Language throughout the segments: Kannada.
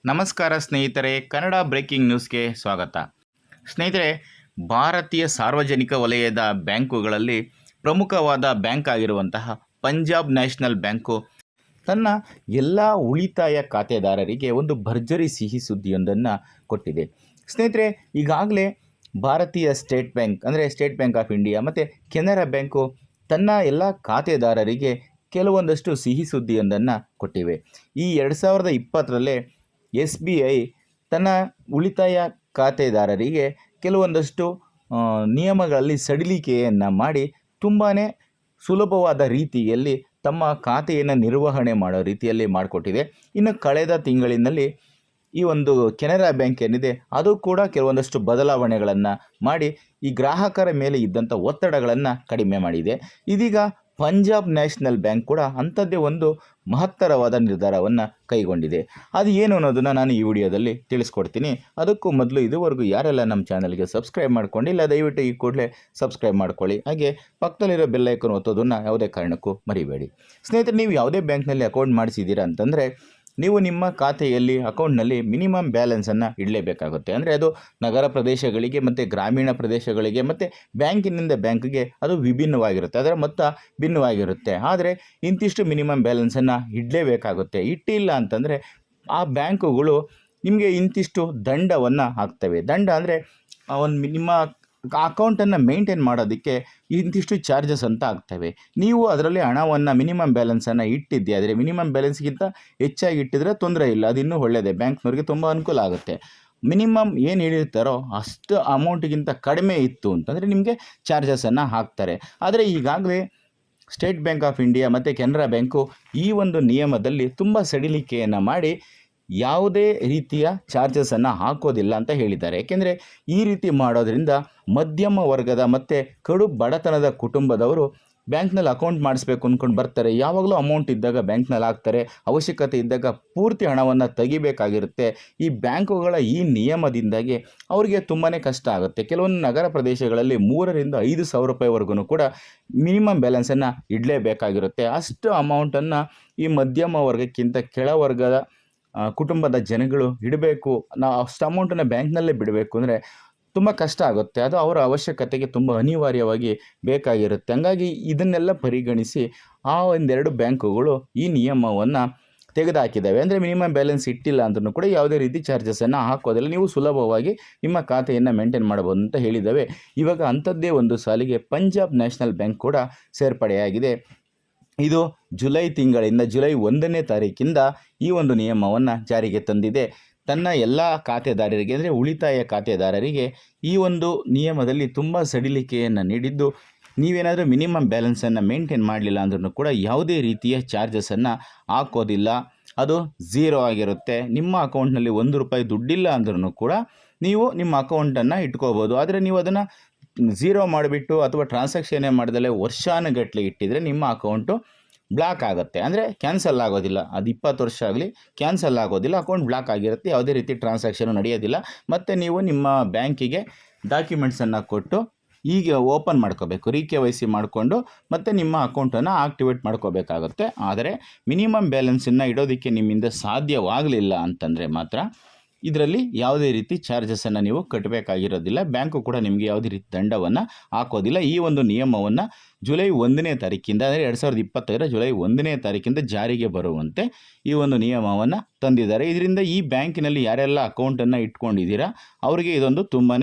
ನಮಸ್ಕಾರ ಸ್ನೇಹಿತರೆ, ಕನ್ನಡ ಬ್ರೇಕಿಂಗ್ ನ್ಯೂಸ್ಗೆ ಸ್ವಾಗತ. ಸ್ನೇಹಿತರೆ, ಭಾರತೀಯ ಸಾರ್ವಜನಿಕ ವಲಯದ ಬ್ಯಾಂಕುಗಳಲ್ಲಿ ಪ್ರಮುಖವಾದ ಬ್ಯಾಂಕ್ ಆಗಿರುವಂತಹ ಪಂಜಾಬ್ ನ್ಯಾಷನಲ್ ಬ್ಯಾಂಕು ತನ್ನ ಎಲ್ಲ ಉಳಿತಾಯ ಖಾತೆದಾರರಿಗೆ ಒಂದು ಭರ್ಜರಿ ಸಿಹಿ ಸುದ್ದಿಯೊಂದನ್ನು ಕೊಟ್ಟಿದೆ. ಸ್ನೇಹಿತರೆ, ಈಗಾಗಲೇ ಭಾರತೀಯ ಸ್ಟೇಟ್ ಬ್ಯಾಂಕ್ ಅಂದರೆ ಸ್ಟೇಟ್ ಬ್ಯಾಂಕ್ ಆಫ್ ಇಂಡಿಯಾ ಮತ್ತು ಕೆನರಾ ಬ್ಯಾಂಕು ತನ್ನ ಎಲ್ಲ ಖಾತೆದಾರರಿಗೆ ಕೆಲವೊಂದಷ್ಟು ಸಿಹಿ ಸುದ್ದಿಯೊಂದನ್ನು ಕೊಟ್ಟಿವೆ. ಈ 2020ರಲ್ಲೇ SBI ತನ್ನ ಉಳಿತಾಯ ಖಾತೆದಾರರಿಗೆ ಕೆಲವೊಂದಷ್ಟು ನಿಯಮಗಳಲ್ಲಿ ಸಡಿಲಿಕೆಯನ್ನು ಮಾಡಿ ತುಂಬಾ ಸುಲಭವಾದ ರೀತಿಯಲ್ಲಿ ತಮ್ಮ ಖಾತೆಯನ್ನು ನಿರ್ವಹಣೆ ಮಾಡೋ ರೀತಿಯಲ್ಲಿ ಮಾಡಿಕೊಟ್ಟಿದೆ. ಇನ್ನು ಕಳೆದ ತಿಂಗಳಿನಲ್ಲಿ ಈ ಒಂದು ಕೆನರಾ ಬ್ಯಾಂಕ್ ಏನಿದೆ ಅದು ಕೂಡ ಕೆಲವೊಂದಷ್ಟು ಬದಲಾವಣೆಗಳನ್ನು ಮಾಡಿ ಈ ಗ್ರಾಹಕರ ಮೇಲೆ ಇದ್ದಂಥ ಒತ್ತಡಗಳನ್ನು ಕಡಿಮೆ ಮಾಡಿದೆ. ಇದೀಗ ಪಂಜಾಬ್ ನ್ಯಾಷನಲ್ ಬ್ಯಾಂಕ್ ಕೂಡ ಅಂಥದ್ದೇ ಒಂದು ಮಹತ್ತರವಾದ ನಿರ್ಧಾರವನ್ನು ಕೈಗೊಂಡಿದೆ. ಅದು ಏನು ಅನ್ನೋದನ್ನು ನಾನು ಈ ವಿಡಿಯೋದಲ್ಲಿ ತಿಳಿಸ್ಕೊಡ್ತೀನಿ. ಅದಕ್ಕೂ ಮೊದಲು ಇದುವರೆಗೂ ಯಾರೆಲ್ಲ ನಮ್ಮ ಚಾನಲ್ಗೆ ಸಬ್ಸ್ಕ್ರೈಬ್ ಮಾಡ್ಕೊಂಡಿಲ್ಲ, ದಯವಿಟ್ಟು ಈ ಕೂಡಲೇ ಸಬ್ಸ್ಕ್ರೈಬ್ ಮಾಡ್ಕೊಳ್ಳಿ. ಹಾಗೆ ಪಕ್ಕದಲ್ಲಿರೋ ಬೆಲ್ ಐಕಾನ್ ಒತ್ತೋದನ್ನು ಯಾವುದೇ ಕಾರಣಕ್ಕೂ ಮರಿಬೇಡಿ. ಸ್ನೇಹಿತರೆ, ನೀವು ಯಾವುದೇ ಬ್ಯಾಂಕ್ನಲ್ಲಿ ಅಕೌಂಟ್ ಮಾಡಿಸಿದ್ದೀರಾ ಅಂತಂದರೆ ನೀವು ನಿಮ್ಮ ಖಾತೆಯಲ್ಲಿ ಅಕೌಂಟ್ನಲ್ಲಿ ಮಿನಿಮಮ್ ಬ್ಯಾಲೆನ್ಸನ್ನು ಇಡಲೇಬೇಕಾಗುತ್ತೆ. ಅಂದರೆ ಅದು ನಗರ ಪ್ರದೇಶಗಳಿಗೆ ಮತ್ತು ಗ್ರಾಮೀಣ ಪ್ರದೇಶಗಳಿಗೆ ಮತ್ತು ಬ್ಯಾಂಕಿನಿಂದ ಬ್ಯಾಂಕ್ಗೆ ಅದು ವಿಭಿನ್ನವಾಗಿರುತ್ತೆ, ಅದರ ಮೊತ್ತ ಭಿನ್ನವಾಗಿರುತ್ತೆ. ಆದರೆ ಇಂತಿಷ್ಟು ಮಿನಿಮಮ್ ಬ್ಯಾಲೆನ್ಸನ್ನು ಇಡಲೇಬೇಕಾಗುತ್ತೆ. ಇಟ್ಟಿಲ್ಲ ಅಂತಂದರೆ ಆ ಬ್ಯಾಂಕುಗಳು ನಿಮಗೆ ಇಂತಿಷ್ಟು ದಂಡವನ್ನು ಹಾಕ್ತವೆ. ದಂಡ ಅಂದರೆ ನಿಮ್ಮ ಅಕೌಂಟನ್ನು ಮೇಂಟೈನ್ ಮಾಡೋದಕ್ಕೆ ಇಂತಿಷ್ಟು ಚಾರ್ಜಸ್ ಅಂತ ಆಗ್ತವೆ. ನೀವು ಅದರಲ್ಲಿ ಹಣವನ್ನು ಮಿನಿಮಮ್ ಬ್ಯಾಲೆನ್ಸನ್ನು ಇಟ್ಟಿದ್ದೆ ಆದರೆ ಮಿನಿಮಮ್ ಬ್ಯಾಲೆನ್ಸ್ಗಿಂತ ಹೆಚ್ಚಾಗಿ ಇಟ್ಟಿದ್ರೆ ತೊಂದರೆ ಇಲ್ಲ, ಅದು ಇನ್ನೂ ಒಳ್ಳೆಯದೇ, ಬ್ಯಾಂಕ್ನವ್ರಿಗೆ ತುಂಬ ಅನುಕೂಲ ಆಗುತ್ತೆ. ಮಿನಿಮಮ್ ಏನು ಹೇಳಿರ್ತಾರೋ ಅಷ್ಟು ಅಮೌಂಟಿಗಿಂತ ಕಡಿಮೆ ಇತ್ತು ಅಂತಂದರೆ ನಿಮಗೆ ಚಾರ್ಜಸನ್ನು ಹಾಕ್ತಾರೆ. ಆದರೆ ಈಗಾಗಲೇ ಸ್ಟೇಟ್ ಬ್ಯಾಂಕ್ ಆಫ್ ಇಂಡಿಯಾ ಮತ್ತು ಕೆನರಾ ಬ್ಯಾಂಕು ಈ ಒಂದು ನಿಯಮದಲ್ಲಿ ತುಂಬ ಸಡಿಲಿಕೆಯನ್ನು ಮಾಡಿ ಯಾವುದೇ ರೀತಿಯ ಚಾರ್ಜಸನ್ನು ಹಾಕೋದಿಲ್ಲ ಅಂತ ಹೇಳಿದ್ದಾರೆ. ಏಕೆಂದರೆ ಈ ರೀತಿ ಮಾಡೋದ್ರಿಂದ ಮಧ್ಯಮ ವರ್ಗದ ಮತ್ತು ಕಡು ಬಡತನದ ಕುಟುಂಬದವರು ಬ್ಯಾಂಕ್ನಲ್ಲಿ ಅಕೌಂಟ್ ಮಾಡಿಸ್ಬೇಕು ಅಂದ್ಕೊಂಡು ಬರ್ತಾರೆ. ಯಾವಾಗಲೂ ಅಮೌಂಟ್ ಇದ್ದಾಗ ಬ್ಯಾಂಕ್ನಲ್ಲಿ ಹಾಕ್ತಾರೆ, ಅವಶ್ಯಕತೆ ಇದ್ದಾಗ ಪೂರ್ತಿ ಹಣವನ್ನು ತೆಗಿಬೇಕಾಗಿರುತ್ತೆ. ಈ ಬ್ಯಾಂಕುಗಳ ಈ ನಿಯಮದಿಂದಾಗಿ ಅವರಿಗೆ ತುಂಬಾ ಕಷ್ಟ ಆಗುತ್ತೆ. ಕೆಲವೊಂದು ನಗರ ಪ್ರದೇಶಗಳಲ್ಲಿ 3,000 to 5,000 ರೂಪಾಯಿವರೆಗೂ ಕೂಡ ಮಿನಿಮಮ್ ಬ್ಯಾಲೆನ್ಸನ್ನು ಇಡಲೇಬೇಕಾಗಿರುತ್ತೆ. ಅಷ್ಟು ಅಮೌಂಟನ್ನು ಈ ಮಧ್ಯಮ ವರ್ಗಕ್ಕಿಂತ ಕೆಳವರ್ಗದ ಕುಟುಂಬದ ಜನಗಳು ಇಡಬೇಕು, ನಾವು ಅಷ್ಟು ಅಮೌಂಟನ್ನು ಬ್ಯಾಂಕ್ನಲ್ಲೇ ಬಿಡಬೇಕು ಅಂದರೆ ತುಂಬ ಕಷ್ಟ ಆಗುತ್ತೆ. ಅದು ಅವರ ಅವಶ್ಯಕತೆಗೆ ತುಂಬ ಅನಿವಾರ್ಯವಾಗಿ ಬೇಕಾಗಿರುತ್ತೆ. ಹಂಗಾಗಿ ಇದನ್ನೆಲ್ಲ ಪರಿಗಣಿಸಿ ಆ ಒಂದೆರಡು ಬ್ಯಾಂಕುಗಳು ಈ ನಿಯಮವನ್ನು ತೆಗೆದುಹಾಕಿದ್ದಾವೆ. ಅಂದರೆ ಮಿನಿಮಮ್ ಬ್ಯಾಲೆನ್ಸ್ ಇಟ್ಟಿಲ್ಲ ಅಂದ್ರೂ ಕೂಡ ಯಾವುದೇ ರೀತಿ ಚಾರ್ಜಸನ್ನು ಹಾಕೋದಿಲ್ಲ, ನೀವು ಸುಲಭವಾಗಿ ನಿಮ್ಮ ಖಾತೆಯನ್ನು ಮೇಂಟೈನ್ ಮಾಡ್ಬೋದು ಅಂತ ಹೇಳಿದ್ದಾವೆ. ಇವಾಗ ಅಂಥದ್ದೇ ಒಂದು ಸಾಲಿಗೆ ಪಂಜಾಬ್ ನ್ಯಾಷನಲ್ ಬ್ಯಾಂಕ್ ಕೂಡ ಸೇರ್ಪಡೆಯಾಗಿದೆ. ಇದು ಜುಲೈ 1ನೇ ತಾರೀಕಿಂದ ಈ ಒಂದು ನಿಯಮವನ್ನು ಜಾರಿಗೆ ತಂದಿದೆ. ತನ್ನ ಎಲ್ಲ ಖಾತೆದಾರರಿಗೆ ಅಂದರೆ ಉಳಿತಾಯ ಖಾತೆದಾರರಿಗೆ ಈ ಒಂದು ನಿಯಮದಲ್ಲಿ ತುಂಬ ಸಡಿಲಿಕೆಯನ್ನು ನೀಡಿದ್ದು, ನೀವೇನಾದರೂ ಮಿನಿಮಮ್ ಬ್ಯಾಲೆನ್ಸನ್ನು ಮೇಂಟೈನ್ ಮಾಡಲಿಲ್ಲ ಅಂದ್ರೂ ಕೂಡ ಯಾವುದೇ ರೀತಿಯ ಚಾರ್ಜಸನ್ನು ಹಾಕೋದಿಲ್ಲ, ಅದು ಝೀರೋ ಆಗಿರುತ್ತೆ. ನಿಮ್ಮ ಅಕೌಂಟ್ನಲ್ಲಿ ₹1 ದುಡ್ಡಿಲ್ಲ ಅಂದ್ರೂ ಕೂಡ ನೀವು ನಿಮ್ಮ ಅಕೌಂಟನ್ನು ಇಟ್ಕೋಬೋದು. ಆದರೆ ನೀವು ಅದನ್ನು ಝೀರೋ ಮಾಡಿಬಿಟ್ಟು ಅಥವಾ ಟ್ರಾನ್ಸಾಕ್ಷನ್ನೇ ಮಾಡ್ದಲೇ ವರ್ಷಾನುಗಟ್ಟಲೆ ಇಟ್ಟಿದ್ರೆ ನಿಮ್ಮ ಅಕೌಂಟು ಬ್ಲಾಕ್ ಆಗುತ್ತೆ. ಅಂದರೆ ಕ್ಯಾನ್ಸಲ್ ಆಗೋದಿಲ್ಲ, ಅದು 20 ವರ್ಷ ಆಗಲಿ ಕ್ಯಾನ್ಸಲ್ ಆಗೋದಿಲ್ಲ, ಅಕೌಂಟ್ ಬ್ಲಾಕ್ ಆಗಿರುತ್ತೆ, ಯಾವುದೇ ರೀತಿ ಟ್ರಾನ್ಸಾಕ್ಷನು ನಡೆಯೋದಿಲ್ಲ. ಮತ್ತು ನೀವು ನಿಮ್ಮ ಬ್ಯಾಂಕಿಗೆ ಡಾಕ್ಯುಮೆಂಟ್ಸನ್ನು ಕೊಟ್ಟು ಈಗ ಓಪನ್ ಮಾಡ್ಕೋಬೇಕು, KYC ಮಾಡಿಕೊಂಡು ಮತ್ತು ನಿಮ್ಮ ಅಕೌಂಟನ್ನು ಆಕ್ಟಿವೇಟ್ ಮಾಡ್ಕೋಬೇಕಾಗುತ್ತೆ. ಆದರೆ ಮಿನಿಮಮ್ ಬ್ಯಾಲೆನ್ಸನ್ನು ಇಡೋದಕ್ಕೆ ನಿಮ್ಮಿಂದ ಸಾಧ್ಯವಾಗಲಿಲ್ಲ ಅಂತಂದರೆ ಮಾತ್ರ ಇದರಲ್ಲಿ ಯಾವುದೇ ರೀತಿ ಚಾರ್ಜಸನ್ನು ನೀವು ಕಟ್ಟಬೇಕಾಗಿರೋದಿಲ್ಲ. ಬ್ಯಾಂಕು ಕೂಡ ನಿಮಗೆ ಯಾವುದೇ ರೀತಿ ದಂಡವನ್ನು ಹಾಕೋದಿಲ್ಲ. ಈ ಒಂದು ನಿಯಮವನ್ನು ಜುಲೈ 1ನೇ ತಾರೀಕಿಂದ ಅಂದರೆ 2020 ಜುಲೈ 1ನೇ ತಾರೀಕಿಂದ ಜಾರಿಗೆ ಬರುವಂತೆ ಈ ಒಂದು ನಿಯಮವನ್ನು ತಂದಿದ್ದಾರೆ. ಇದರಿಂದ ಈ ಬ್ಯಾಂಕಿನಲ್ಲಿ ಯಾರೆಲ್ಲ ಅಕೌಂಟನ್ನು ಇಟ್ಕೊಂಡಿದ್ದೀರಾ ಅವರಿಗೆ ಇದೊಂದು ತುಂಬಾ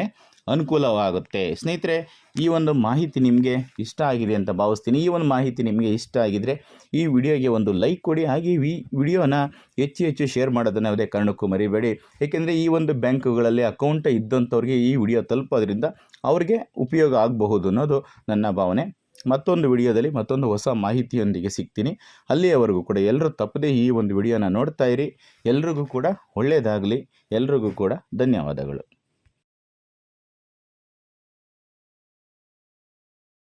ಅನುಕೂಲವಾಗುತ್ತೆ. ಸ್ನೇಹಿತರೆ, ಈ ಒಂದು ಮಾಹಿತಿ ನಿಮಗೆ ಇಷ್ಟ ಆಗಿದೆ ಅಂತ ಭಾವಿಸ್ತೀನಿ. ಈ ಒಂದು ಮಾಹಿತಿ ನಿಮಗೆ ಇಷ್ಟ ಆಗಿದರೆ ಈ ವಿಡಿಯೋಗೆ ಒಂದು ಲೈಕ್ ಕೊಡಿ. ಹಾಗೆ ಈ ವಿಡಿಯೋನ ಹೆಚ್ಚು ಶೇರ್ ಮಾಡೋದನ್ನು ಯಾವುದೇ ಕಾರಣಕ್ಕೂ ಮರಿಬೇಡಿ. ಏಕೆಂದರೆ ಈ ಒಂದು ಬ್ಯಾಂಕುಗಳಲ್ಲಿ ಅಕೌಂಟ್ ಇದ್ದಂಥವ್ರಿಗೆ ಈ ವಿಡಿಯೋ ತಲುಪೋದ್ರಿಂದ ಅವ್ರಿಗೆ ಉಪಯೋಗ ಆಗಬಹುದು ಅನ್ನೋದು ನನ್ನ ಭಾವನೆ. ಮತ್ತೊಂದು ವಿಡಿಯೋದಲ್ಲಿ ಮತ್ತೊಂದು ಹೊಸ ಮಾಹಿತಿಯೊಂದಿಗೆ ಸಿಗ್ತೀನಿ. ಅಲ್ಲಿಯವರೆಗೂ ಕೂಡ ಎಲ್ಲರೂ ತಪ್ಪದೇ ಈ ಒಂದು ವಿಡಿಯೋನ ನೋಡ್ತಾ ಇರಿ. ಎಲ್ರಿಗೂ ಕೂಡ ಒಳ್ಳೆಯದಾಗಲಿ. ಎಲ್ರಿಗೂ ಕೂಡ ಧನ್ಯವಾದಗಳು.